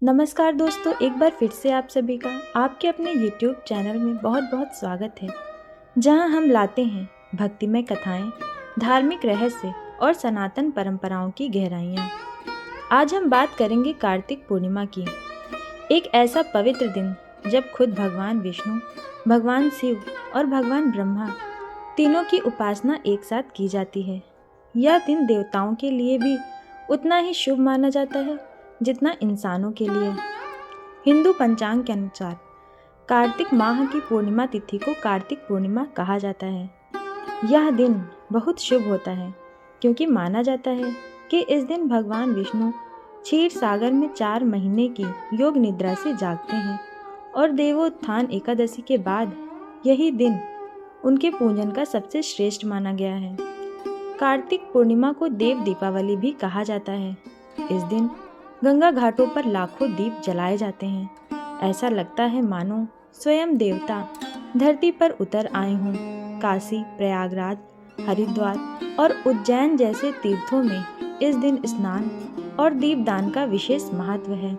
नमस्कार दोस्तों, एक बार फिर से आप सभी का आपके अपने YouTube चैनल में बहुत बहुत स्वागत है, जहां हम लाते हैं भक्तिमय कथाएं, धार्मिक रहस्य और सनातन परंपराओं की गहराइयां। आज हम बात करेंगे कार्तिक पूर्णिमा की, एक ऐसा पवित्र दिन जब खुद भगवान विष्णु, भगवान शिव और भगवान ब्रह्मा तीनों की उपासना एक साथ की जाती है। यह दिन देवताओं के लिए भी उतना ही शुभ माना जाता है जितना इंसानों के लिए। हिंदू पंचांग के अनुसार कार्तिक माह की पूर्णिमा तिथि को कार्तिक पूर्णिमा कहा जाता है। यह दिन बहुत शुभ होता है क्योंकि माना जाता है कि इस दिन भगवान विष्णु क्षीर सागर में 4 महीने की योग निद्रा से जागते हैं और देवोत्थान एकादशी के बाद यही दिन उनके पूजन का सबसे श्रेष्ठ माना गया है। कार्तिक पूर्णिमा को देव दीपावली भी कहा जाता है। इस दिन गंगा घाटों पर लाखों दीप जलाए जाते हैं। ऐसा लगता है मानो स्वयं देवता धरती पर उतर आए हों। काशी, प्रयागराज, हरिद्वार और उज्जैन जैसे तीर्थों में इस दिन स्नान और दीपदान का विशेष महत्व है।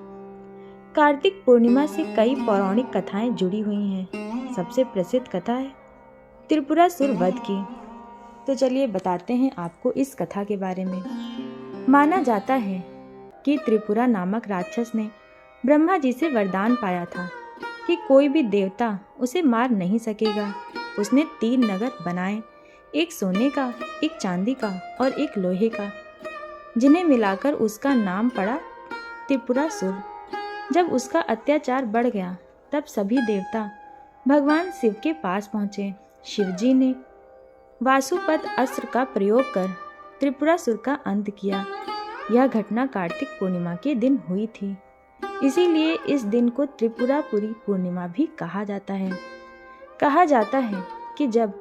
कार्तिक पूर्णिमा से कई पौराणिक कथाएं जुड़ी हुई हैं। सबसे प्रसिद्ध कथा है त्रिपुरासुर वध की। तो चलिए बताते हैं आपको इस कथा के बारे में। माना जाता है कि त्रिपुरा नामक राक्षस ने ब्रह्मा जी से वरदान पाया था कि कोई भी देवता उसे मार नहीं सकेगा। उसने 3 नगर बनाए, एक सोने का, एक चांदी का और एक लोहे का, जिन्हें मिलाकर उसका नाम पड़ा त्रिपुरासुर। जब उसका अत्याचार बढ़ गया तब सभी देवता भगवान शिव के पास पहुँचे। शिवजी ने वासुपद अस्त्र का प्रयोग कर त्रिपुरासुर का अंत किया। यह घटना कार्तिक पूर्णिमा के दिन हुई थी, इसीलिए इस दिन को त्रिपुरापुरी पूर्णिमा भी कहा जाता है। कहा जाता है कि जब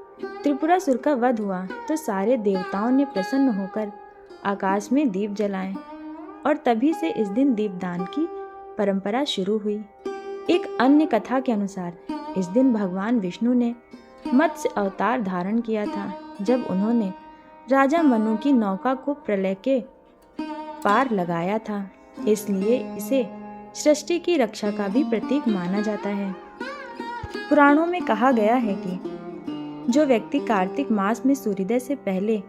त्रिपुरासुर का वध हुआ तो सारे देवताओं ने प्रसन्न होकर आकाश में दीप जलाए और तभी से इस दिन दीपदान की परंपरा शुरू हुई। एक अन्य कथा के अनुसार इस दिन भगवान विष्णु ने मत्स्य अवतार धारण किया था, जब उन्होंने राजा मनु की नौका को प्रलय के पार लगाया था। इसलिए इसे सृष्टि की रक्षा का भी प्रतीक माना जाता है। पुराणों में कहा गया है कि जो व्यक्ति कार्तिक मास में सूर्योदय से पहले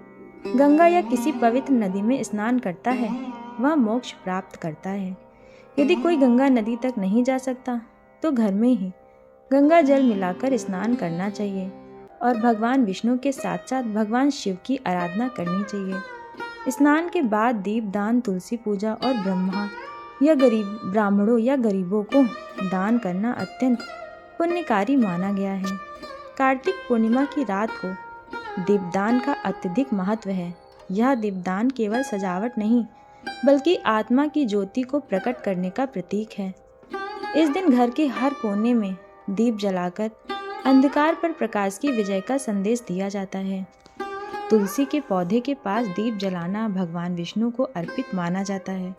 गंगा या किसी पवित्र नदी में स्नान करता है वह मोक्ष प्राप्त करता है। यदि कोई गंगा नदी तक नहीं जा सकता तो घर में ही गंगा जल मिलाकर स्नान करना चाहिए और भगवान विष्णु के साथ साथ भगवान शिव की आराधना करनी चाहिए। स्नान के बाद दीपदान, तुलसी पूजा और ब्राह्मणों या गरीबों को दान करना अत्यंत पुण्यकारी माना गया है। कार्तिक पूर्णिमा की रात को दीपदान का अत्यधिक महत्व है। यह दीपदान केवल सजावट नहीं बल्कि आत्मा की ज्योति को प्रकट करने का प्रतीक है। इस दिन घर के हर कोने में दीप जलाकर अंधकार पर प्रकाश की विजय का संदेश दिया जाता है। तुलसी के पौधे के पास दीप जलाना भगवान विष्णु को अर्पित माना जाता है।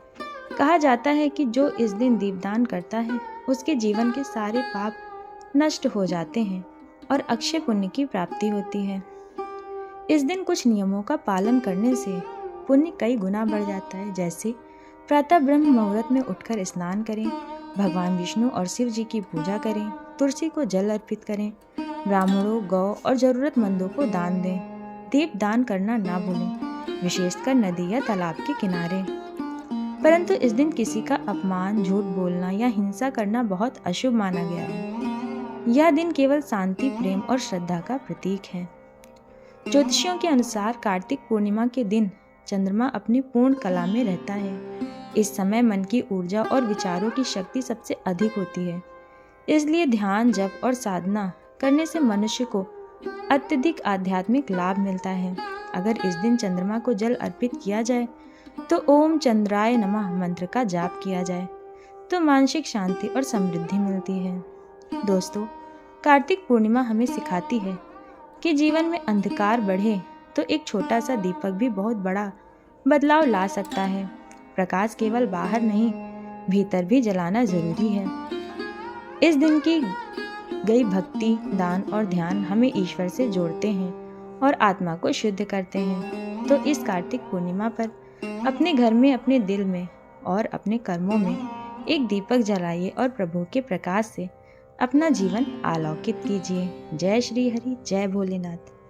कहा जाता है कि जो इस दिन दीपदान करता है उसके जीवन के सारे पाप नष्ट हो जाते हैं और अक्षय पुण्य की प्राप्ति होती है। इस दिन कुछ नियमों का पालन करने से पुण्य कई गुना बढ़ जाता है, जैसे प्रातः ब्रह्म मुहूर्त में उठकर स्नान करें, भगवान विष्णु और शिव जी की पूजा करें, तुलसी को जल अर्पित करें, ब्राह्मणों, गौ और जरूरतमंदों को दान दें। दीप दान करना ना भूलें, विशेषकर नदी या तालाब के किनारे। परंतु इस दिन किसी का अपमान, झूठ बोलना या हिंसा करना बहुत अशुभ माना गया है। यह दिन केवल शांति, प्रेम और श्रद्धा का प्रतीक है। ज्योतिषियों के अनुसार कार्तिक पूर्णिमा के दिन चंद्रमा अपनी पूर्ण कला में रहता है। इस समय मन की ऊर्जा और विचारों की शक्ति सबसे अधिक होती है। इसलिए ध्यान, जप और साधना करने से मनुष्य को अत्यधिक आध्यात्मिक लाभ मिलता है। अगर इस दिन चंद्रमा को जल अर्पित किया जाए तो ओम चंद्राय नमः मंत्र का जाप किया जाए तो मानसिक शांति और समृद्धि मिलती है। दोस्तों, कार्तिक पूर्णिमा हमें सिखाती है कि जीवन में अंधकार बढ़े तो एक छोटा सा दीपक भी बहुत बड़ा बदलाव ला सकता है। प्रकाश केवल बाहर नहीं, भीतर भी जलाना जरूरी है। इस दिन की गई भक्ति, दान और ध्यान हमें ईश्वर से जोड़ते हैं और आत्मा को शुद्ध करते हैं। तो इस कार्तिक पूर्णिमा पर अपने घर में, अपने दिल में और अपने कर्मों में एक दीपक जलाइए और प्रभु के प्रकाश से अपना जीवन आलोकित कीजिए। जय श्री हरि, जय भोलेनाथ।